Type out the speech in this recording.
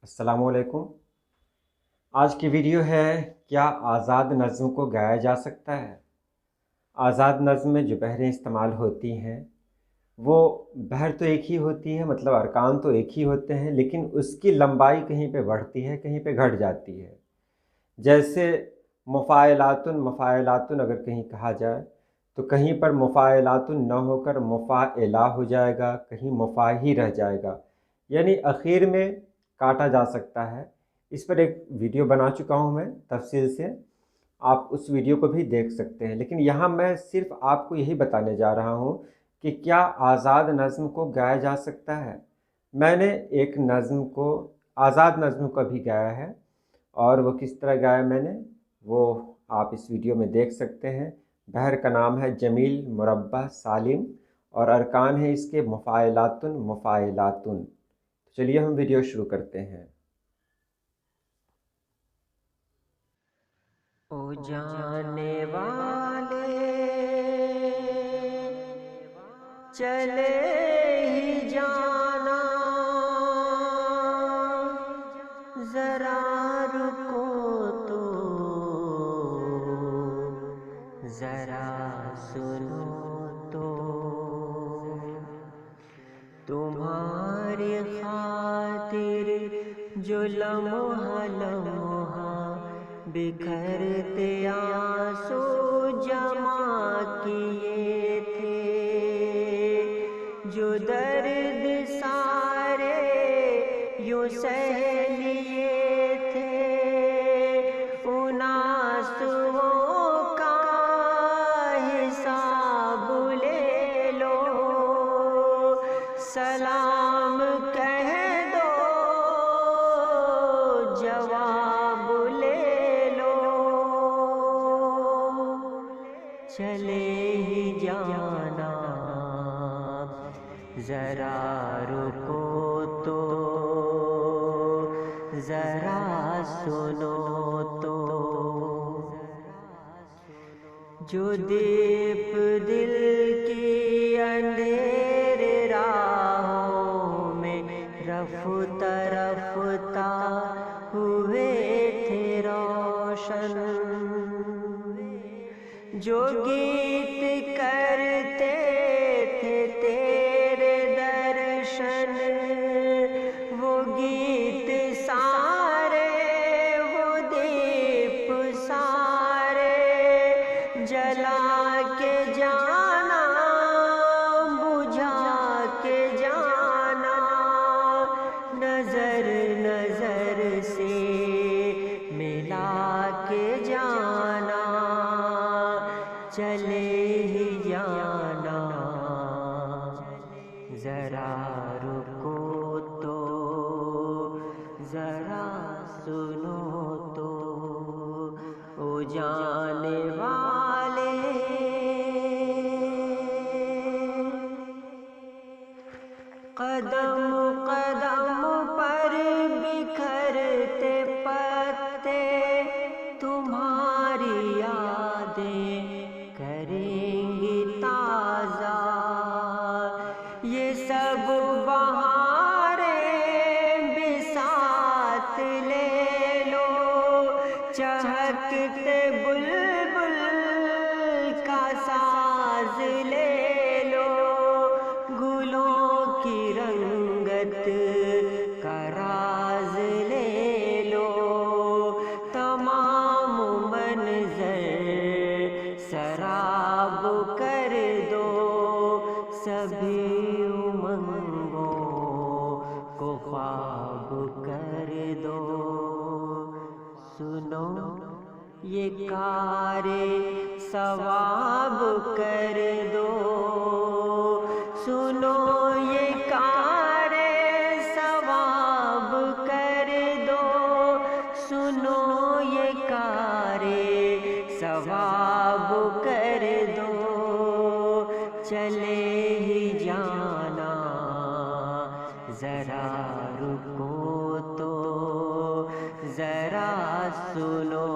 अस्सलामुअलैकुम। आज की वीडियो है, क्या आज़ाद नज़्म को गाया जा सकता है। आज़ाद नज़्म में जो बहरें इस्तेमाल होती हैं वो बहर तो एक ही होती है, मतलब अरकान तो एक ही होते हैं, लेकिन उसकी लंबाई कहीं पे बढ़ती है, कहीं पे घट जाती है। जैसे मुफ़ाइलातुन मफ़ाइलातुन अगर कहीं कहा जाए तो कहीं पर मुफ़ाइलातुन न होकर मुफ़ाइला हो जाएगा, कहीं मुफ़ाही रह जाएगा, यानी आखिर में काटा जा सकता है। इस पर एक वीडियो बना चुका हूँ मैं तफसील से, आप उस वीडियो को भी देख सकते हैं। लेकिन यहाँ मैं सिर्फ आपको यही बताने जा रहा हूँ कि क्या आज़ाद नज़्म को गाया जा सकता है। मैंने एक नज़्म को, आज़ाद नज़्म को भी गाया है, और वो किस तरह गाया मैंने वो आप इस वीडियो में देख सकते हैं। बहर का नाम है जमील मुरब्बा सालिम और अरकान है इसके मुफ़ाइलातुन मुफ़ाइलातुन। चलिए हम वीडियो शुरू करते हैं। ओ जाने वाले चले ही जाना, जरा रुको तो जरा सुनो तो, तुम्हारी खातिर जो लम्हा लम्हा बिखरते आंसू जमा किए थे, जो दर्द सारे यूं सह लिए थे, उन आंसुओं का हिसाब ले लो, सलाम कह दो जवाब ले लो, चले ही जाना जरा रुको तो जरा सुनो तो, जो दीप दिल की अंधेरे राहों में रफ्ता रफ्ता हुए थे रोशन, जो गीत करते थे तेरे दर्शन, वो गीत सारे वो दीप सारे जला के जाना, बुझा के जाना, नजर नजर से मिला के जाना, चले ही जाना, जरा रुको तो जरा सुनो तो, ओ जाने वाले कदम कदम पर बिखरते पत्ते, तुम्हारी यादें करेंगी ताजा, ये सब बहारें बिसात ले लो, चहकते बुलबुल का साज ले लो, गुलों की रंगत का राज ले लो, तमाम मंज़र सराब कर दो, सभी उमंगों को ख्वाब कर दो, सुनो ये कारे सवाब कर दो, सुनो ये कारे सवाब कर दो, सुनो ये कारे सवाब कर दो, चले ही जाना जरा रुको तो जरा सुनो